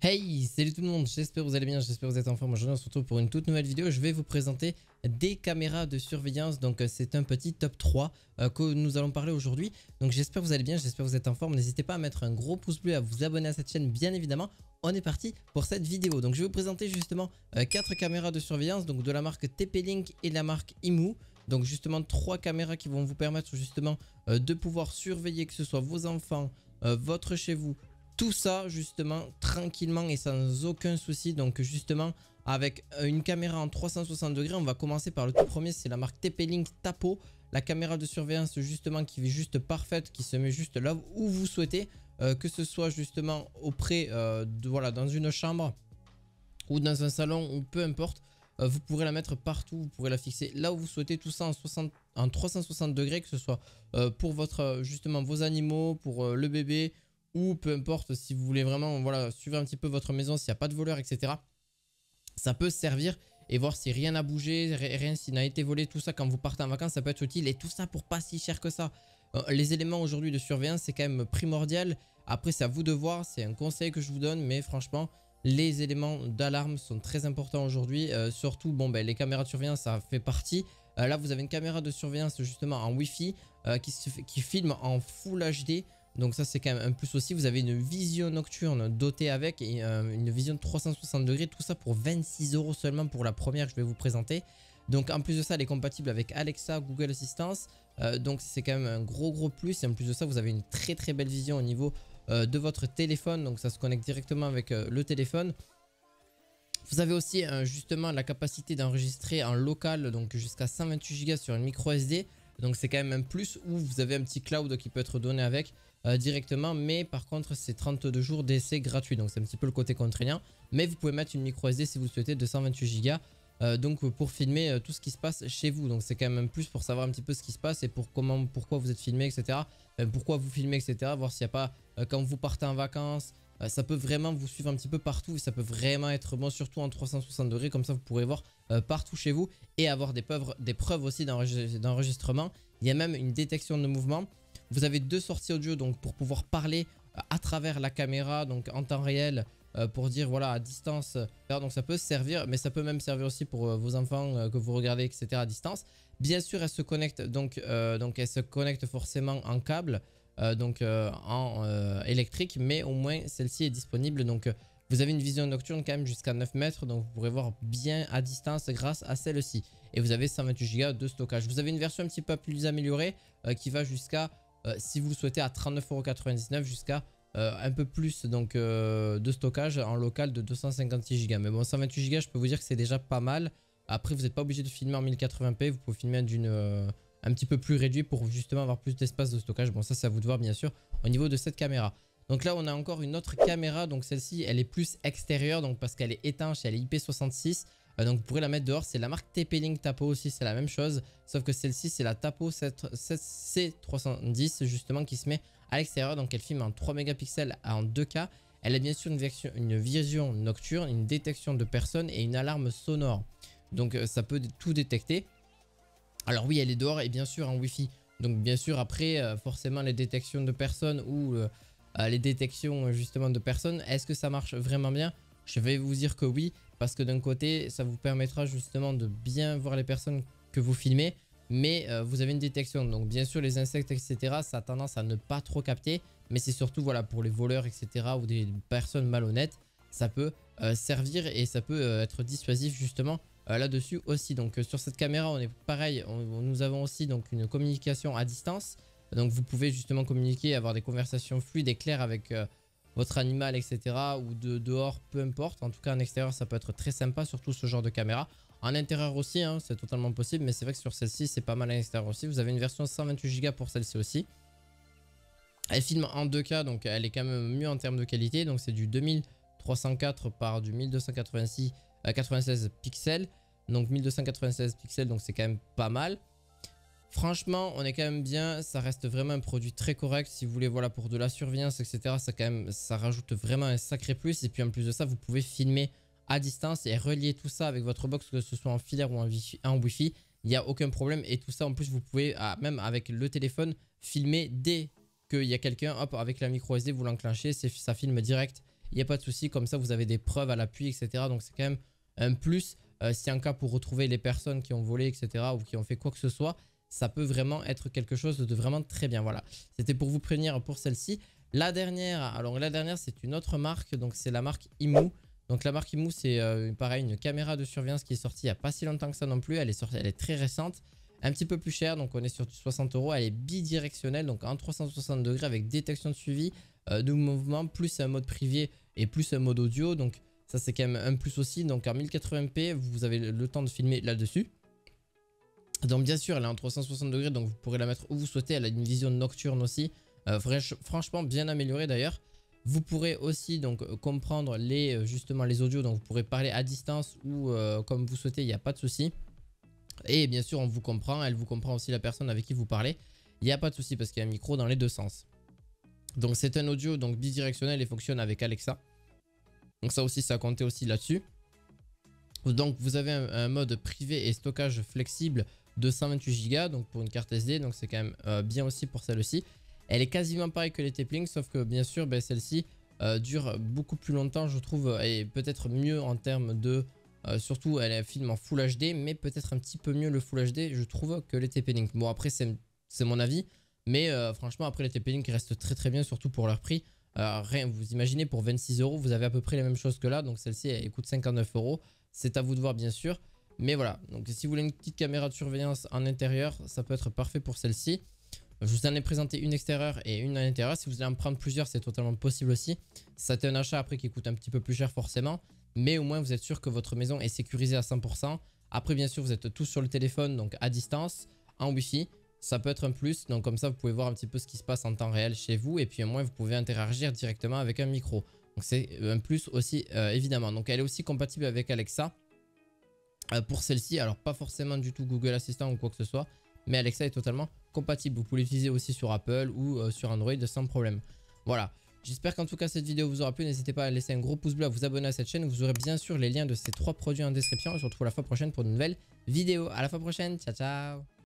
Hey, salut tout le monde, j'espère que vous allez bien, j'espère que vous êtes en forme. Aujourd'hui on se retrouve pour une toute nouvelle vidéo. Je vais vous présenter des caméras de surveillance. Donc c'est un petit top 3 que nous allons parler aujourd'hui. Donc j'espère que vous allez bien, j'espère que vous êtes en forme. N'hésitez pas à mettre un gros pouce bleu, à vous abonner à cette chaîne bien évidemment. On est parti pour cette vidéo. Donc je vais vous présenter justement 4 caméras de surveillance, donc de la marque TP-Link et de la marque Imu. Donc justement 3 caméras qui vont vous permettre justement de pouvoir surveiller que ce soit vos enfants, votre chez vous. Tout ça justement tranquillement et sans aucun souci. Donc justement avec une caméra en 360 degrés, on va commencer par le tout premier, c'est la marque TP-Link Tapo. La caméra de surveillance justement qui est juste parfaite, qui se met juste là où vous souhaitez, que ce soit justement auprès voilà, dans une chambre ou dans un salon ou peu importe. Vous pourrez la mettre partout, vous pourrez la fixer là où vous souhaitez, tout ça en 360 degrés, que ce soit pour votre justement vos animaux, pour le bébé, ou peu importe si vous voulez vraiment voilà, suivre un petit peu votre maison, s'il n'y a pas de voleurs, etc. Ça peut servir et voir si rien n'a bougé, rien s'il n'a été volé, tout ça quand vous partez en vacances, ça peut être utile et tout ça pour pas si cher que ça. Les éléments aujourd'hui de surveillance, c'est quand même primordial. Après, c'est à vous de voir, c'est un conseil que je vous donne, mais franchement, les éléments d'alarme sont très importants aujourd'hui. Surtout, bon, ben, les caméras de surveillance, ça fait partie. Là, vous avez une caméra de surveillance justement en Wi-Fi qui filme en Full HD. Donc ça c'est quand même un plus aussi. Vous avez une vision nocturne dotée avec et une vision de 360 degrés. Tout ça pour 26 € seulement pour la première que je vais vous présenter. Donc en plus de ça elle est compatible avec Alexa, Google Assistance. Donc c'est quand même un gros plus. Et en plus de ça vous avez une très belle vision au niveau de votre téléphone. Donc ça se connecte directement avec le téléphone. Vous avez aussi justement la capacité d'enregistrer en local, donc jusqu'à 128 Go sur une micro SD. Donc c'est quand même un plus, où vous avez un petit cloud qui peut être donné avec directement. Mais par contre c'est 32 jours d'essai gratuit, donc c'est un petit peu le côté contraignant. Mais vous pouvez mettre une micro SD si vous le souhaitez de 128 Go. Donc pour filmer tout ce qui se passe chez vous. Donc c'est quand même un plus pour savoir un petit peu ce qui se passe et pourquoi vous êtes filmé, etc. Pourquoi vous filmez, etc. Voir s'il n'y a pas, quand vous partez en vacances, ça peut vraiment vous suivre un petit peu partout. Et ça peut vraiment être bon, surtout en 360 degrés. Comme ça vous pourrez voir partout chez vous et avoir des preuves aussi d'enregistrement. Il y a même une détection de mouvement. Vous avez 2 sorties audio donc pour pouvoir parler à travers la caméra, donc en temps réel. Pour dire voilà à distance, donc ça peut servir, mais ça peut même servir aussi pour vos enfants que vous regardez, etc. à distance. Bien sûr elle se connecte donc elle se connecte forcément en câble, en électrique, mais au moins celle-ci est disponible. Donc vous avez une vision nocturne quand même jusqu'à 9 mètres, donc vous pourrez voir bien à distance grâce à celle-ci. Et vous avez 128 Go de stockage. Vous avez une version un petit peu plus améliorée qui va jusqu'à, si vous le souhaitez, à 39,99 € jusqu'à un peu plus donc de stockage en local de 256 Go. Mais bon, 128 Go, je peux vous dire que c'est déjà pas mal. Après, vous n'êtes pas obligé de filmer en 1080p. Vous pouvez filmer un petit peu plus réduit pour justement avoir plus d'espace de stockage. Bon, ça, c'est à vous de voir, bien sûr, au niveau de cette caméra. Donc là, on a encore une autre caméra. Donc celle-ci, elle est plus extérieure, donc parce qu'elle est étanche, elle est IP66. Donc vous pourrez la mettre dehors. C'est la marque TP-Link Tapo aussi, c'est la même chose. Sauf que celle-ci, c'est la Tapo C310 justement qui se met à l'extérieur. Donc elle filme en 3 mégapixels en 2K. Elle a bien sûr une vision nocturne, une détection de personnes et une alarme sonore. Donc ça peut tout détecter. Alors oui, elle est dehors et bien sûr en Wi-Fi. Donc bien sûr après, forcément les détections de personnes ou les détections justement de personnes, est-ce que ça marche vraiment bien? Je vais vous dire que oui, parce que d'un côté, ça vous permettra justement de bien voir les personnes que vous filmez, mais vous avez une détection. Donc bien sûr, les insectes, etc., ça a tendance à ne pas trop capter, mais c'est surtout voilà, pour les voleurs, etc., ou des personnes malhonnêtes, ça peut servir et ça peut être dissuasif justement là-dessus aussi. Donc sur cette caméra, on est pareil, nous avons aussi donc une communication à distance. Donc vous pouvez justement communiquer, avoir des conversations fluides et claires avec votre animal, etc. ou dehors, peu importe. En tout cas en extérieur ça peut être très sympa, surtout ce genre de caméra. En intérieur aussi hein, c'est totalement possible, mais c'est vrai que sur celle-ci c'est pas mal à l'extérieur aussi. Vous avez une version 128 Go pour celle-ci aussi. Elle filme en 2K, donc elle est quand même mieux en termes de qualité. Donc c'est du 2304 par du 1296 pixels. Donc 1296 pixels, donc c'est quand même pas mal. Franchement, on est quand même bien, ça reste vraiment un produit très correct. Si vous voulez, voilà, pour de la surveillance, etc., ça rajoute vraiment un sacré plus. Et puis en plus de ça, vous pouvez filmer à distance et relier tout ça avec votre box, que ce soit en filaire ou en Wi-Fi. Il n'y a aucun problème. Et tout ça, en plus, vous pouvez, même avec le téléphone, filmer dès qu'il y a quelqu'un. Hop, avec la micro SD, vous l'enclenchez, ça filme direct. il n'y a pas de souci. Comme ça, vous avez des preuves à l'appui, etc. Donc, c'est quand même un plus. Si en cas pour retrouver les personnes qui ont volé, etc. ou qui ont fait quoi que ce soit, ça peut vraiment être quelque chose de vraiment très bien. Voilà, c'était pour vous prévenir pour celle-ci. La dernière, alors la dernière, c'est une autre marque. Donc, c'est la marque Imu. Donc, la marque Imu, c'est pareil, une caméra de surveillance qui est sortie il n'y a pas si longtemps que ça non plus. Elle est très récente. Un petit peu plus cher, donc on est sur du 60 €. Elle est bidirectionnelle, donc en 360 degrés avec détection de suivi de mouvement, plus un mode privé et plus un mode audio. Donc ça c'est quand même un plus aussi. Donc en 1080p, vous avez le temps de filmer là-dessus. Donc bien sûr, elle est en 360 degrés, donc vous pourrez la mettre où vous souhaitez. Elle a une vision nocturne aussi, franchement bien améliorée d'ailleurs. Vous pourrez aussi donc comprendre justement les audios, donc vous pourrez parler à distance ou comme vous souhaitez, il n'y a pas de souci. Et bien sûr, on vous comprend, elle vous comprend aussi la personne avec qui vous parlez. Il n'y a pas de souci parce qu'il y a un micro dans les deux sens. Donc c'est un audio donc bidirectionnel et fonctionne avec Alexa. Donc ça aussi, ça a compté aussi là-dessus. Donc vous avez un mode privé et stockage flexible de 128 Go donc pour une carte SD. Donc c'est quand même bien aussi pour celle-ci. Elle est quasiment pareille que les Teplink, sauf que bien sûr, celle-ci dure beaucoup plus longtemps, je trouve, et peut-être mieux en termes de... surtout elle filme en Full HD, mais peut-être un petit peu mieux le Full HD je trouve que les TP-Link. Bon après c'est mon avis, mais franchement après les TP-Link restent très bien, surtout pour leur prix. Rien, vous imaginez pour 26 € vous avez à peu près les mêmes choses que là, donc celle-ci elle coûte 59 €. C'est à vous de voir bien sûr, mais voilà. Donc si vous voulez une petite caméra de surveillance en intérieur, ça peut être parfait pour celle-ci. Je vous en ai présenté une extérieure et une à l'intérieur. Si vous allez en prendre plusieurs, c'est totalement possible aussi. C'est un achat après qui coûte un petit peu plus cher forcément, mais au moins vous êtes sûr que votre maison est sécurisée à 100%. Après bien sûr vous êtes tous sur le téléphone, donc à distance, en Wi-Fi. Ça peut être un plus, donc comme ça vous pouvez voir un petit peu ce qui se passe en temps réel chez vous. Et puis au moins vous pouvez interagir directement avec un micro. Donc c'est un plus aussi évidemment. Donc elle est aussi compatible avec Alexa pour celle-ci. Alors pas forcément du tout Google Assistant ou quoi que ce soit, mais Alexa est totalement compatible. Vous pouvez l'utiliser aussi sur Apple ou sur Android sans problème. Voilà. J'espère qu'en tout cas cette vidéo vous aura plu. N'hésitez pas à laisser un gros pouce bleu, à vous abonner à cette chaîne. Vous aurez bien sûr les liens de ces 3 produits en description. On se retrouve la fois prochaine pour de nouvelles vidéos. À la fois prochaine. Ciao ciao.